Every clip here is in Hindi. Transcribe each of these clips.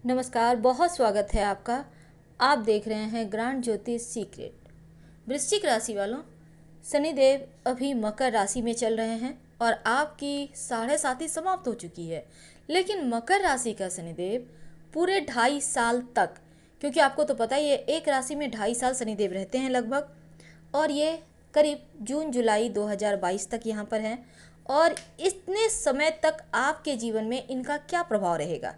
नमस्कार, बहुत स्वागत है आपका। आप देख रहे हैं ग्रांड ज्योतिष सीक्रेट। वृश्चिक राशि वालों, शनिदेव अभी मकर राशि में चल रहे हैं और आपकी 7.5 समाप्त हो चुकी है। लेकिन मकर राशि का शनिदेव पूरे 2.5 साल तक, क्योंकि आपको तो पता ही है एक राशि में 2.5 साल शनिदेव रहते हैं लगभग, और ये करीब जून जुलाई 2022 तक यहाँ पर हैं। और इतने समय तक आपके जीवन में इनका क्या प्रभाव रहेगा,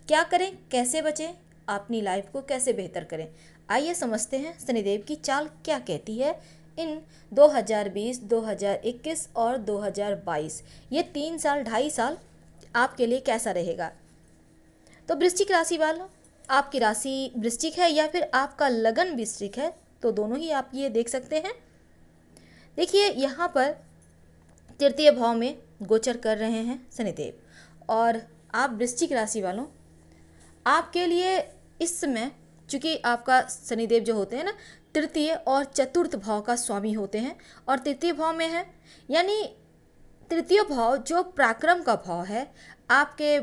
क्या करें, कैसे बचें, अपनी लाइफ को कैसे बेहतर करें, आइए समझते हैं शनिदेव की चाल क्या कहती है इन 2020, 2021 और 2022, ये 3 साल 2.5 साल आपके लिए कैसा रहेगा। तो वृश्चिक राशि वालों, आपकी राशि वृश्चिक है या फिर आपका लगन वृश्चिक है, तो दोनों ही आप ये देख सकते हैं। देखिए यहाँ पर तृतीय भाव में गोचर कर रहे हैं शनिदेव, और आप वृश्चिक राशि वालों, आपके लिए इस समय चूँकि आपका शनिदेव जो होते हैं ना, तृतीय और चतुर्थ भाव का स्वामी होते हैं और तृतीय भाव में है, यानी तृतीय भाव जो पराक्रम का भाव है, आपके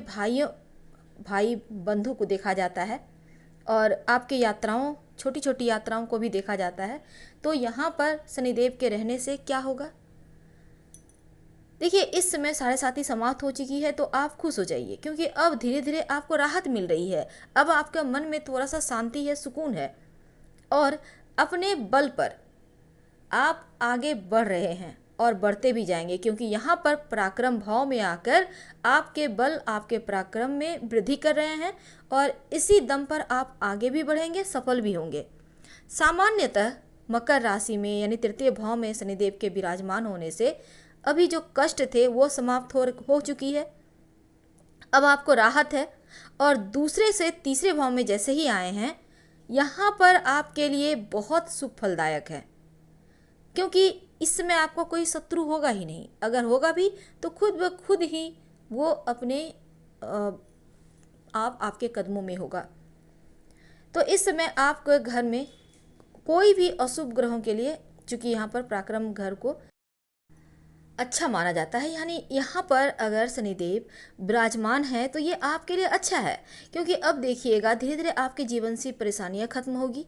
भाई बंधु को देखा जाता है और आपके यात्राओं, छोटी छोटी यात्राओं को भी देखा जाता है। तो यहाँ पर शनिदेव के रहने से क्या होगा, देखिए इस समय 7.5 समाप्त हो चुकी है, तो आप खुश हो जाइए क्योंकि अब धीरे धीरे आपको राहत मिल रही है। अब आपका मन में थोड़ा सा शांति है, सुकून है, और अपने बल पर आप आगे बढ़ रहे हैं और बढ़ते भी जाएंगे, क्योंकि यहाँ पर पराक्रम भाव में आकर आपके बल, आपके पराक्रम में वृद्धि कर रहे हैं और इसी दम पर आप आगे भी बढ़ेंगे, सफल भी होंगे। सामान्यतः मकर राशि में यानी तृतीय भाव में शनिदेव के विराजमान होने से अभी जो कष्ट थे वो समाप्त हो चुकी है। अब आपको राहत है, और दूसरे से तीसरे भाव में जैसे ही आए हैं, यहाँ पर आपके लिए बहुत सुख फलदायक है, क्योंकि इसमें आपको कोई शत्रु होगा ही नहीं। अगर होगा भी तो खुद ब खुद ही वो अपने आपके कदमों में होगा। तो इस समय आपके घर में कोई भी अशुभ ग्रहों के लिए, चूँकि यहाँ पर पराक्रम घर को अच्छा माना जाता है, यानी यहाँ पर अगर शनिदेव विराजमान है तो ये आपके लिए अच्छा है, क्योंकि अब देखिएगा धीरे धीरे आपके जीवन से परेशानियाँ खत्म होगी,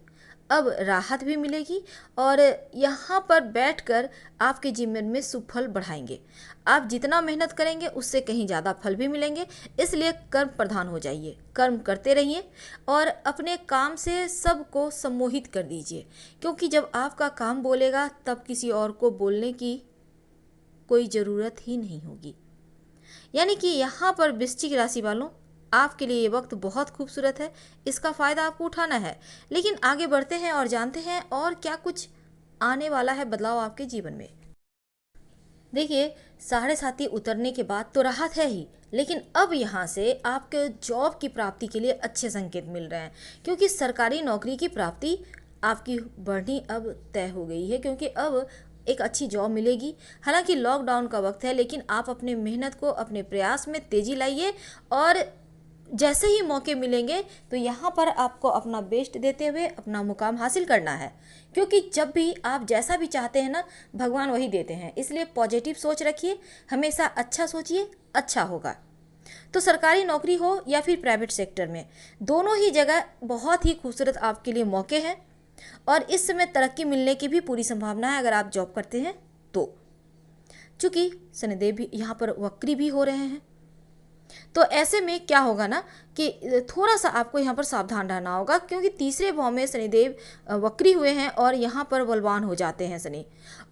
अब राहत भी मिलेगी, और यहाँ पर बैठकर आपके जीवन में सुफल बढ़ाएंगे। आप जितना मेहनत करेंगे उससे कहीं ज़्यादा फल भी मिलेंगे। इसलिए कर्म प्रधान हो जाइए, कर्म करते रहिए और अपने काम से सबको सम्मोहित कर दीजिए, क्योंकि जब आपका काम बोलेगा तब किसी और को बोलने की कोई ज़रूरत ही नहीं होगी। यानी कि यहाँ पर वृश्चिक राशि वालों, आपके लिए ये वक्त बहुत खूबसूरत है, इसका फ़ायदा आपको उठाना है। लेकिन आगे बढ़ते हैं और जानते हैं और क्या कुछ आने वाला है बदलाव आपके जीवन में। देखिए 7.5 उतरने के बाद तो राहत है ही, लेकिन अब यहाँ से आपके जॉब की प्राप्ति के लिए अच्छे संकेत मिल रहे हैं, क्योंकि सरकारी नौकरी की प्राप्ति आपकी बढ़नी अब तय हो गई है, क्योंकि अब एक अच्छी जॉब मिलेगी। हालांकि लॉकडाउन का वक्त है, लेकिन आप अपने मेहनत को, अपने प्रयास में तेज़ी लाइए, और जैसे ही मौके मिलेंगे तो यहाँ पर आपको अपना बेस्ट देते हुए अपना मुकाम हासिल करना है, क्योंकि जब भी आप जैसा भी चाहते हैं ना, भगवान वही देते हैं। इसलिए पॉजिटिव सोच रखिए, हमेशा अच्छा सोचिए, अच्छा होगा। तो सरकारी नौकरी हो या फिर प्राइवेट सेक्टर में, दोनों ही जगह बहुत ही खूबसूरत आपके लिए मौके हैं, और इस समय तरक्की मिलने की भी पूरी संभावना है अगर आप जॉब करते हैं तो। चूँकि शनिदेव भी यहाँ पर वक्री भी हो रहे हैं, तो ऐसे में क्या होगा ना कि थोड़ा सा आपको यहाँ पर सावधान रहना होगा, क्योंकि तीसरे भाव में शनिदेव वक्री हुए हैं और यहाँ पर बलवान हो जाते हैं शनि।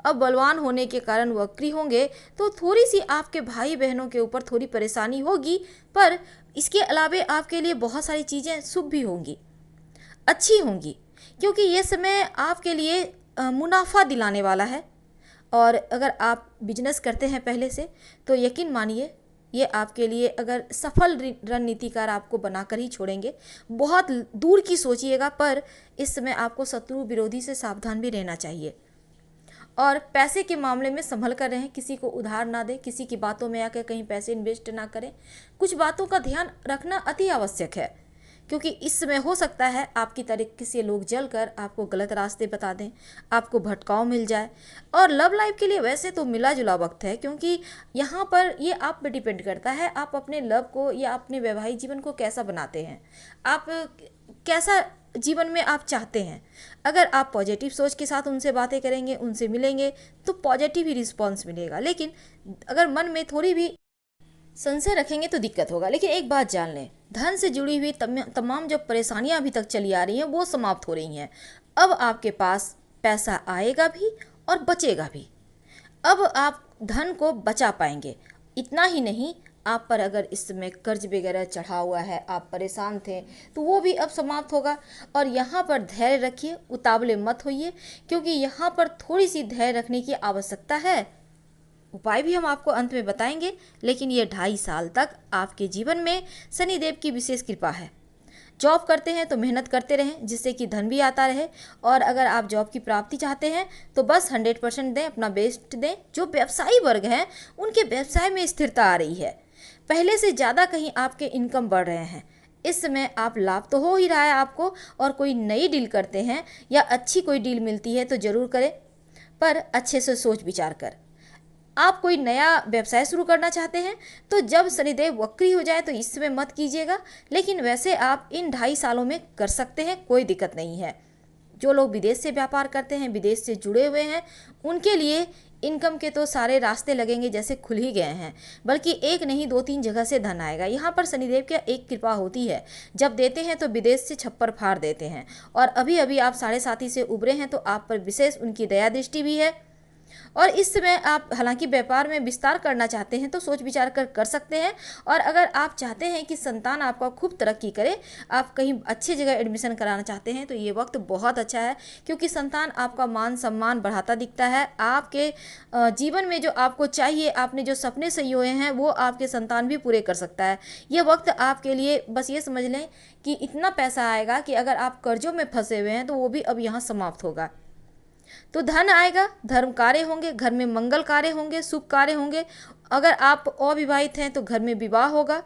अब बलवान होने के कारण वक्री होंगे तो थोड़ी सी आपके भाई बहनों के ऊपर थोड़ी परेशानी होगी, पर इसके अलावे आपके लिए बहुत सारी चीज़ें शुभ भी होंगी, अच्छी होंगी, क्योंकि ये समय आपके लिए मुनाफा दिलाने वाला है। और अगर आप बिजनेस करते हैं पहले से, तो यकीन मानिए ये आपके लिए अगर सफल रणनीतिकार आपको बनाकर ही छोड़ेंगे। बहुत दूर की सोचिएगा, पर इस समय आपको शत्रु विरोधी से सावधान भी रहना चाहिए, और पैसे के मामले में संभल कर रहें, किसी को उधार ना दें, किसी की बातों में आकर कहीं पैसे इन्वेस्ट ना करें। कुछ बातों का ध्यान रखना अति आवश्यक है, क्योंकि इस समय हो सकता है आपकी तरीके से लोग जलकर आपको गलत रास्ते बता दें, आपको भटकाव मिल जाए। और लव लाइफ के लिए वैसे तो मिला जुला वक्त है, क्योंकि यहाँ पर ये आप पे डिपेंड करता है आप अपने लव को या अपने वैवाहिक जीवन को कैसा बनाते हैं, आप कैसा जीवन में आप चाहते हैं। अगर आप पॉजिटिव सोच के साथ उनसे बातें करेंगे, उनसे मिलेंगे, तो पॉजिटिव ही रिस्पॉन्स मिलेगा। लेकिन अगर मन में थोड़ी भी संशय रखेंगे तो दिक्कत होगा। लेकिन एक बात जान लें, धन से जुड़ी हुई तमाम जो परेशानियां अभी तक चली आ रही हैं वो समाप्त हो रही हैं। अब आपके पास पैसा आएगा भी और बचेगा भी। अब आप धन को बचा पाएंगे। इतना ही नहीं, आप पर अगर इस समय कर्ज वगैरह चढ़ा हुआ है, आप परेशान थे, तो वो भी अब समाप्त होगा। और यहाँ पर धैर्य रखिए, उतावले मत होइए, क्योंकि यहाँ पर थोड़ी सी धैर्य रखने की आवश्यकता है। उपाय भी हम आपको अंत में बताएंगे, लेकिन ये 2.5 साल तक आपके जीवन में शनिदेव की विशेष कृपा है। जॉब करते हैं तो मेहनत करते रहें, जिससे कि धन भी आता रहे। और अगर आप जॉब की प्राप्ति चाहते हैं तो बस 100% दें, अपना बेस्ट दें। जो व्यवसायी वर्ग हैं उनके व्यवसाय में स्थिरता आ रही है, पहले से ज़्यादा कहीं आपके इनकम बढ़ रहे हैं। इस समय आप लाभ तो हो ही रहा है आपको। और कोई नई डील करते हैं या अच्छी कोई डील मिलती है तो ज़रूर करें, पर अच्छे से सोच विचार कर। आप कोई नया व्यवसाय शुरू करना चाहते हैं तो जब शनिदेव वक्री हो जाए तो इस समय मत कीजिएगा, लेकिन वैसे आप इन 2.5 सालों में कर सकते हैं, कोई दिक्कत नहीं है। जो लोग विदेश से व्यापार करते हैं, विदेश से जुड़े हुए हैं, उनके लिए इनकम के तो सारे रास्ते लगेंगे जैसे खुल ही गए हैं। बल्कि एक नहीं 2-3 जगह से धन आएगा। यहाँ पर शनिदेव की एक कृपा होती है, जब देते हैं तो विदेश से छप्पर फाड़ देते हैं। और अभी अभी आप 7.5 से उभरे हैं तो आप पर विशेष उनकी दया दृष्टि भी है। और इस समय आप हालांकि व्यापार में विस्तार करना चाहते हैं तो सोच विचार कर सकते हैं। और अगर आप चाहते हैं कि संतान आपका खूब तरक्की करे, आप कहीं अच्छी जगह एडमिशन कराना चाहते हैं, तो ये वक्त बहुत अच्छा है, क्योंकि संतान आपका मान सम्मान बढ़ाता दिखता है। आपके जीवन में जो आपको चाहिए, आपने जो सपने संजोए हैं, वो आपके संतान भी पूरे कर सकता है। ये वक्त आपके लिए बस ये समझ लें कि इतना पैसा आएगा कि अगर आप कर्जों में फंसे हुए हैं तो वो भी अब यहाँ समाप्त होगा। तो धन आएगा, धर्म कार्य होंगे, घर में मंगल कार्य होंगे, शुभ कार्य होंगे। अगर आप अविवाहित हैं तो घर में विवाह होगा।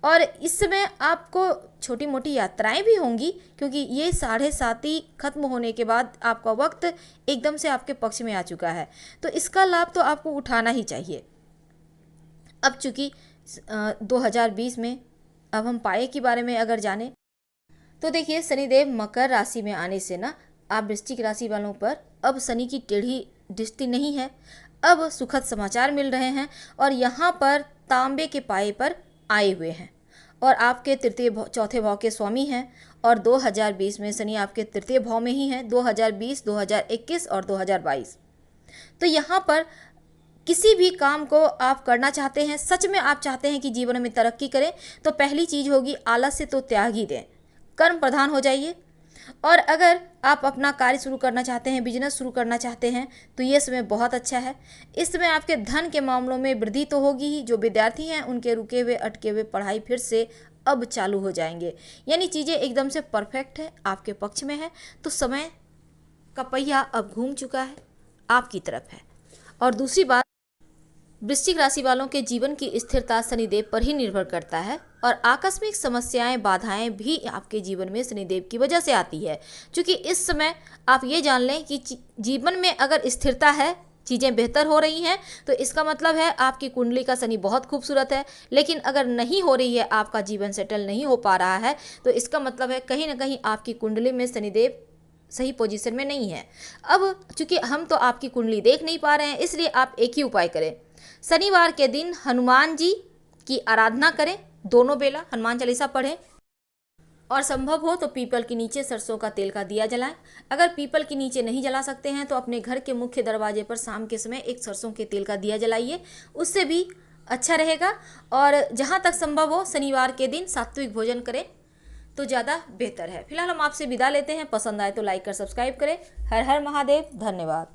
और इस समय आपको छोटी मोटी यात्राएं भी होंगी, क्योंकि ये 7.5 खत्म होने के बाद आपका वक्त एकदम से आपके पक्ष में आ चुका है, तो इसका लाभ तो आपको उठाना ही चाहिए। अब चूँकि 2020 में अब हम पाए के बारे में अगर जाने तो देखिए, शनिदेव मकर राशि में आने से ना आप वृश्चिक राशि वालों पर अब शनि की टेढ़ी दृष्टि नहीं है। अब सुखद समाचार मिल रहे हैं और यहाँ पर तांबे के पाए पर आए हुए हैं और आपके चौथे भाव के स्वामी हैं। और 2020 में शनि आपके तृतीय भाव में ही हैं, 2020, 2021 और 2022। तो यहाँ पर किसी भी काम को आप करना चाहते हैं, सच में आप चाहते हैं कि जीवन में तरक्की करें, तो पहली चीज़ होगी आलस्य तो त्याग ही दें, कर्म प्रधान हो जाइए। और अगर आप अपना कार्य शुरू करना चाहते हैं, बिजनेस शुरू करना चाहते हैं, तो ये समय बहुत अच्छा है। इस समय आपके धन के मामलों में वृद्धि तो होगी ही। जो विद्यार्थी हैं उनके रुके हुए अटके हुए पढ़ाई फिर से अब चालू हो जाएंगे, यानी चीज़ें एकदम से परफेक्ट है, आपके पक्ष में है। तो समय का पहिया अब घूम चुका है, आपकी तरफ है। और दूसरी बात, वृश्चिक राशि वालों के जीवन की स्थिरता शनिदेव पर ही निर्भर करता है और आकस्मिक समस्याएं, बाधाएं भी आपके जीवन में शनिदेव की वजह से आती है। क्योंकि इस समय आप ये जान लें कि जीवन में अगर स्थिरता है, चीज़ें बेहतर हो रही हैं, तो इसका मतलब है आपकी कुंडली का शनि बहुत खूबसूरत है। लेकिन अगर नहीं हो रही है, आपका जीवन सेटल नहीं हो पा रहा है, तो इसका मतलब है कहीं ना कहीं आपकी कुंडली में शनिदेव सही पोजीशन में नहीं है। अब चूंकि हम तो आपकी कुंडली देख नहीं पा रहे हैं, इसलिए आप एक ही उपाय करें। शनिवार के दिन हनुमान जी की आराधना करें, दोनों बेला हनुमान चालीसा पढ़ें और संभव हो तो पीपल के नीचे सरसों का तेल का दिया जलाएं। अगर पीपल के नीचे नहीं जला सकते हैं तो अपने घर के मुख्य दरवाजे पर शाम के समय एक सरसों के तेल का दिया जलाइए, उससे भी अच्छा रहेगा। और जहाँ तक संभव हो शनिवार के दिन सात्विक भोजन करें तो ज़्यादा बेहतर है। फिलहाल हम आपसे विदा लेते हैं। पसंद आए तो लाइक कर सब्सक्राइब करें। हर हर महादेव, धन्यवाद।